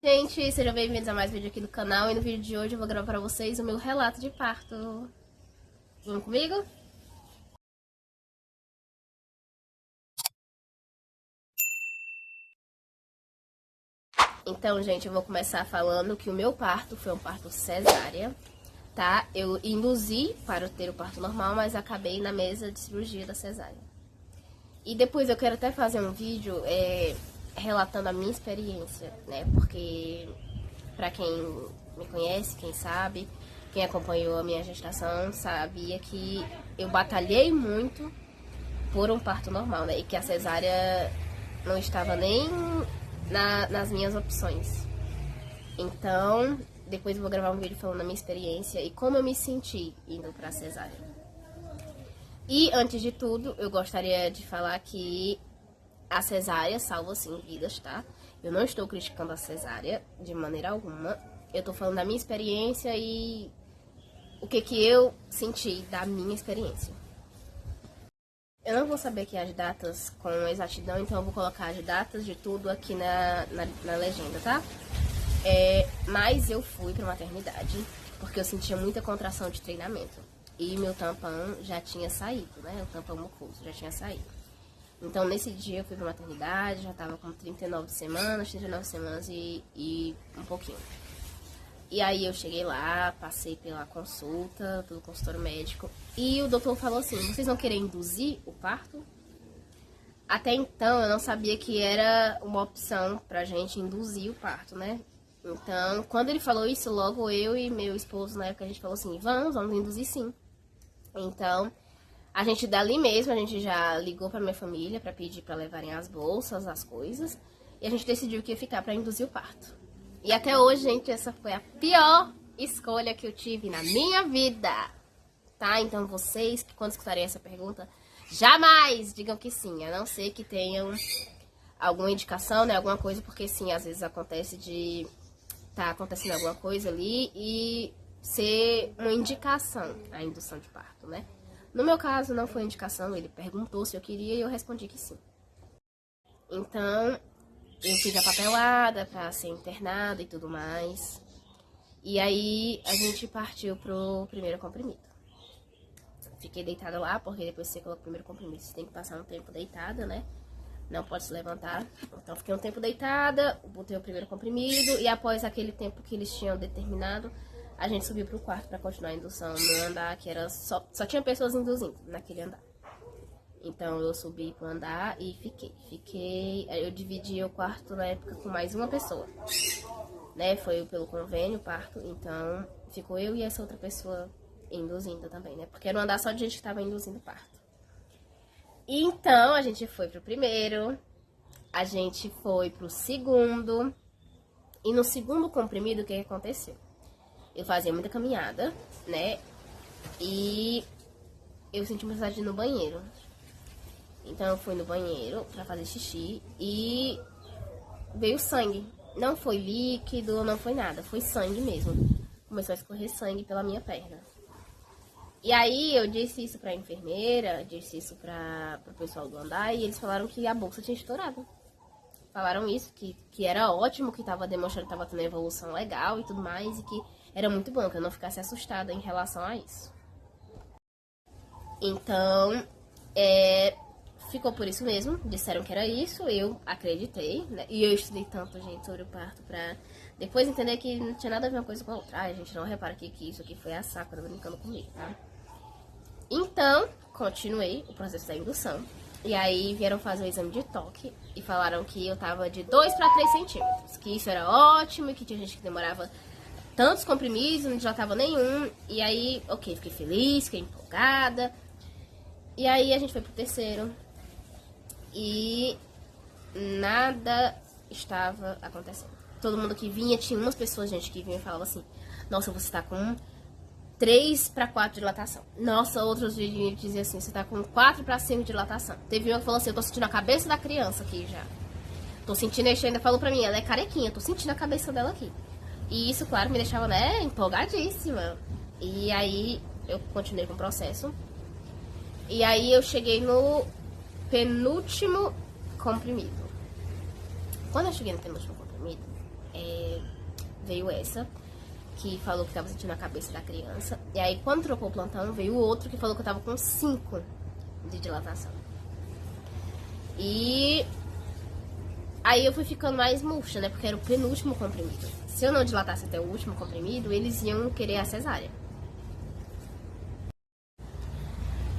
Gente, sejam bem-vindos a mais um vídeo aqui do canal. E no vídeo de hoje eu vou gravar pra vocês o meu relato de parto. Vamos comigo? Então, gente, eu vou começar falando que o meu parto foi um parto cesárea, tá? Eu induzi para ter o parto normal, mas acabei na mesa de cirurgia da cesárea. E depois eu quero até fazer um vídeo relatando a minha experiência, né? Porque pra quem me conhece, quem sabe, quem acompanhou a minha gestação, sabia que eu batalhei muito por um parto normal, né? E que a cesárea não estava nem nas minhas opções. Então, depois eu vou gravar um vídeo falando da minha experiência e como eu me senti indo pra cesárea. E, antes de tudo, eu gostaria de falar que a cesárea salva, sim, vidas, tá? Eu não estou criticando a cesárea de maneira alguma. Eu tô falando da minha experiência e o que eu senti da minha experiência. Eu não vou saber aqui as datas com exatidão, então eu vou colocar as datas de tudo aqui na legenda, tá? Mas eu fui pra maternidade porque eu sentia muita contração de treinamento. E meu tampão já tinha saído, né? O tampão mucoso já tinha saído. Então, nesse dia eu fui pra maternidade, já tava com 39 semanas e um pouquinho. E aí eu cheguei lá, passei pela consulta, pelo consultório médico, e o doutor falou assim: vocês vão querer induzir o parto? Até então eu não sabia que era uma opção pra gente induzir o parto, né? Então, quando ele falou isso, logo eu e meu esposo, na época, a gente falou assim: vamos induzir sim. Então, a gente dali mesmo, a gente já ligou pra minha família pra pedir pra levarem as bolsas, as coisas, e a gente decidiu que ia ficar pra induzir o parto. E até hoje, gente, essa foi a pior escolha que eu tive na minha vida, tá? Então vocês, que quando escutarem essa pergunta, jamais digam que sim, a não ser que tenham alguma indicação, né, alguma coisa, porque sim, às vezes acontece de tá acontecendo alguma coisa ali e ser uma indicação a indução de parto, né? No meu caso, não foi indicação, ele perguntou se eu queria e eu respondi que sim. Então, eu fiz a papelada pra ser internada e tudo mais. E aí, a gente partiu pro primeiro comprimido. Fiquei deitada lá, porque depois que você coloca o primeiro comprimido, você tem que passar um tempo deitada, né? Não pode se levantar. Então, fiquei um tempo deitada, botei o primeiro comprimido. E após aquele tempo que eles tinham determinado, a gente subiu pro quarto pra continuar a indução no andar, que era só tinha pessoas induzindo naquele andar. Então, eu subi pro andar e fiquei. Eu dividi o quarto na época com mais uma pessoa, né? Foi pelo convênio, parto. Então, ficou eu e essa outra pessoa induzindo também, né? Porque era um andar só de gente que tava induzindo parto. E então, a gente foi pro primeiro, a gente foi pro segundo. E no segundo comprimido, o que aconteceu? Eu fazia muita caminhada, né? E eu senti necessidade de ir no banheiro. Então eu fui no banheiro pra fazer xixi e veio sangue. Não foi líquido, não foi nada, foi sangue mesmo. Começou a escorrer sangue pela minha perna. E aí eu disse isso pra enfermeira, disse isso pro pessoal do andar e eles falaram que a bolsa tinha estourado. Falaram isso, que era ótimo, que tava demonstrando que tava tendo evolução legal e tudo mais, e que era muito bom, que eu não ficasse assustada em relação a isso. Então, ficou por isso mesmo, disseram que era isso, eu acreditei, né? E eu estudei tanto, gente, sobre o parto pra depois entender que não tinha nada a ver uma coisa com a outra. Ai, gente, não repara que isso aqui foi a Sakura brincando comigo, tá? Então, continuei o processo da indução. E aí vieram fazer o exame de toque e falaram que eu tava de 2 para 3 centímetros. Que isso era ótimo e que tinha gente que demorava tantos comprimidos, não dilatava nenhum. E aí, ok, fiquei feliz, fiquei empolgada. E aí a gente foi pro terceiro. E nada estava acontecendo. Todo mundo que vinha, tinha umas pessoas, gente, que vinha e falava assim: nossa, você tá com 3 para 4 de dilatação. Nossa, outros vídeos diziam assim: você tá com 4 para 5 de dilatação. Teve uma que falou assim: eu tô sentindo a cabeça da criança aqui já. Tô sentindo, ele ainda falou pra mim, ela é carequinha, tô sentindo a cabeça dela aqui. E isso, claro, me deixava, né, empolgadíssima. E aí eu continuei com o processo. E aí eu cheguei no penúltimo comprimido. Quando eu cheguei no penúltimo comprimido, veio essa, que falou que tava sentindo a cabeça da criança. E aí, quando trocou o plantão, veio o outro que falou que eu tava com 5 de dilatação. E aí eu fui ficando mais murcha, né? Porque era o penúltimo comprimido. Se eu não dilatasse até o último comprimido, eles iam querer a cesárea.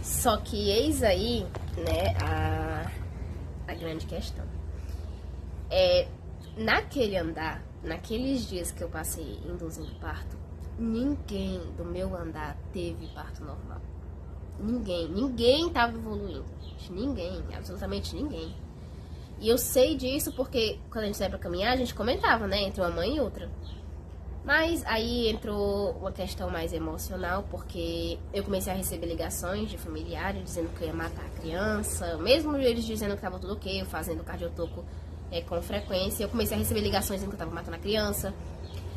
Só que eis aí, né, a grande questão. Naquele andar, naqueles dias que eu passei induzindo parto, ninguém do meu andar teve parto normal. Ninguém tava evoluindo, gente. Ninguém, absolutamente ninguém. E eu sei disso porque quando a gente saía pra caminhar, a gente comentava, né, entre uma mãe e outra. Mas aí entrou uma questão mais emocional, porque eu comecei a receber ligações de familiares dizendo que eu ia matar a criança, mesmo eles dizendo que tava tudo ok, eu fazendo cardiotoco com frequência. Eu comecei a receber ligações dizendo que eu tava matando a criança,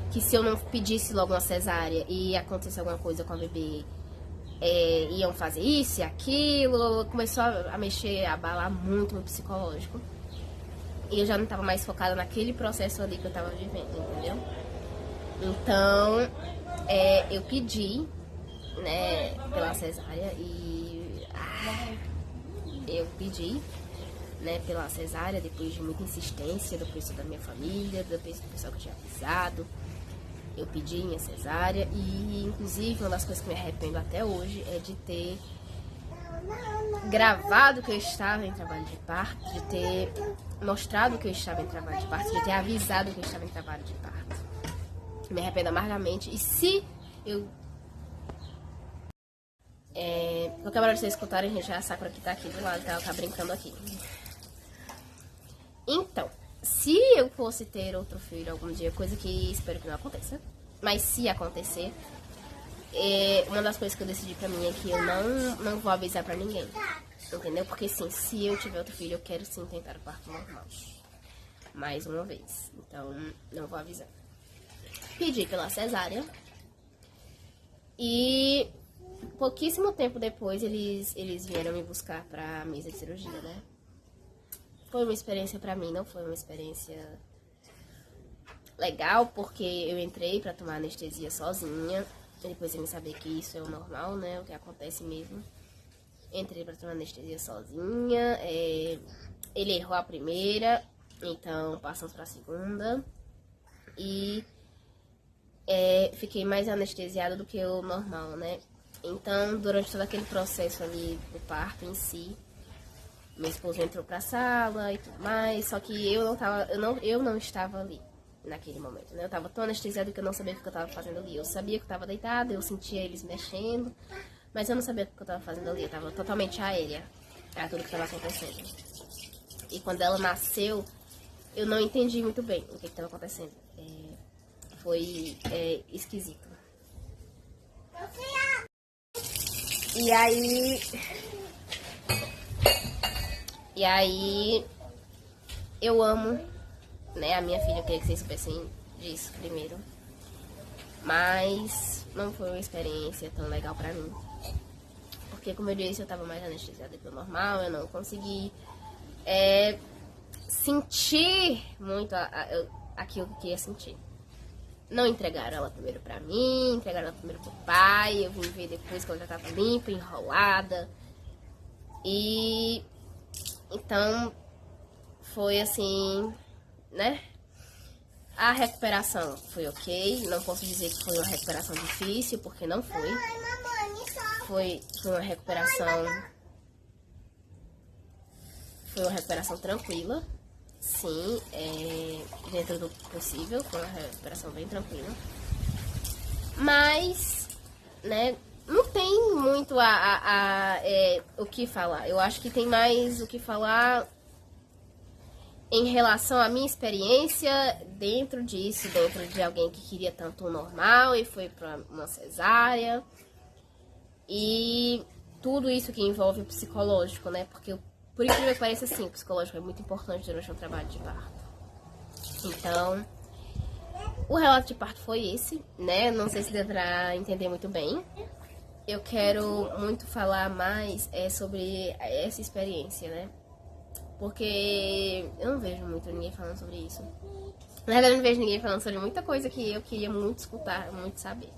que se eu não pedisse logo uma cesárea e acontecesse alguma coisa com a bebê, iam fazer isso e aquilo. Começou a mexer, a abalar muito o psicológico. E eu já não tava mais focada naquele processo ali que eu tava vivendo, entendeu? Então, eu pedi, né, pela cesárea e eu pedi, né, pela cesárea depois de muita insistência do pessoal da minha família, do pessoal que eu tinha avisado. Eu pedi minha cesárea e, inclusive, uma das coisas que me arrependo até hoje é de ter gravado que eu estava em trabalho de parto, de ter mostrado que eu estava em trabalho de parto, de ter avisado que eu estava em trabalho de parto. Me arrependo amargamente. E se eu... qualquer hora de vocês escutarem, gente, a Sakura que tá aqui do lado, ela tá brincando aqui. Então, se eu fosse ter outro filho algum dia, coisa que espero que não aconteça, mas se acontecer, uma das coisas que eu decidi pra mim é que eu não vou avisar pra ninguém, entendeu? Porque sim, se eu tiver outro filho, eu quero sim tentar o parto normal, mais uma vez, então não vou avisar. Pedi pela cesárea e pouquíssimo tempo depois eles vieram me buscar pra mesa de cirurgia, né? Foi uma experiência pra mim, não foi uma experiência legal, porque eu entrei pra tomar anestesia sozinha, depois eu me saber que isso é o normal, né, o que acontece mesmo. Entrei pra tomar anestesia sozinha, ele errou a primeira, então passamos pra segunda e fiquei mais anestesiada do que o normal, né. Então, durante todo aquele processo ali do parto em si, meu esposo entrou pra sala e tudo mais, só que eu não estava ali naquele momento, né? Eu tava tão anestesiada que eu não sabia o que eu tava fazendo ali. Eu sabia que eu tava deitada, eu sentia eles mexendo, mas eu não sabia o que eu tava fazendo ali. Eu tava totalmente aérea, era tudo que tava acontecendo. E quando ela nasceu, eu não entendi muito bem o que tava acontecendo. Foi esquisito. E aí, eu amo, né, a minha filha, eu queria que vocês soubessem disso primeiro. Mas não foi uma experiência tão legal pra mim. Porque, como eu disse, eu tava mais anestesiada do que o normal, eu não consegui sentir muito aquilo que eu queria sentir. Não entregaram ela primeiro pra mim, entregaram ela primeiro pro pai, eu vim ver depois que ela já tava limpa, enrolada. E então foi assim, né? A recuperação foi ok, não posso dizer que foi uma recuperação difícil, porque não foi. Foi uma recuperação tranquila, sim, dentro do possível, foi uma recuperação bem tranquila. Mas, né, não tem muito o que falar. Eu acho que tem mais o que falar em relação à minha experiência dentro disso, dentro de alguém que queria tanto o normal e foi pra uma cesárea. E tudo isso que envolve o psicológico, né? Porque, por incrível que pareça, sim, o psicológico é muito importante durante um trabalho de parto. Então, o relato de parto foi esse, né? Não sei se deu pra entender muito bem. Eu quero muito falar mais sobre essa experiência, né? Porque eu não vejo muito ninguém falando sobre isso. Na verdade, eu não vejo ninguém falando sobre muita coisa que eu queria muito escutar, muito saber.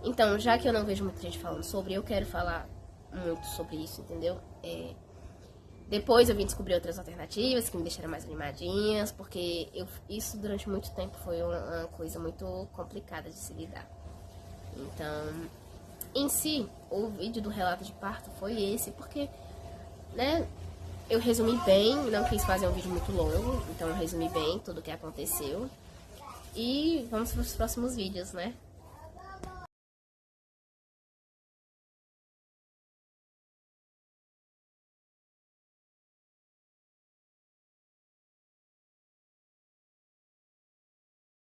Então, já que eu não vejo muita gente falando sobre, eu quero falar muito sobre isso, entendeu? Depois eu vim descobrir outras alternativas que me deixaram mais animadinhas, porque isso durante muito tempo foi uma coisa muito complicada de se lidar. Então, em si, o vídeo do relato de parto foi esse, porque, né, eu resumi bem, não quis fazer um vídeo muito longo, então eu resumi bem tudo o que aconteceu. E vamos para os próximos vídeos, né?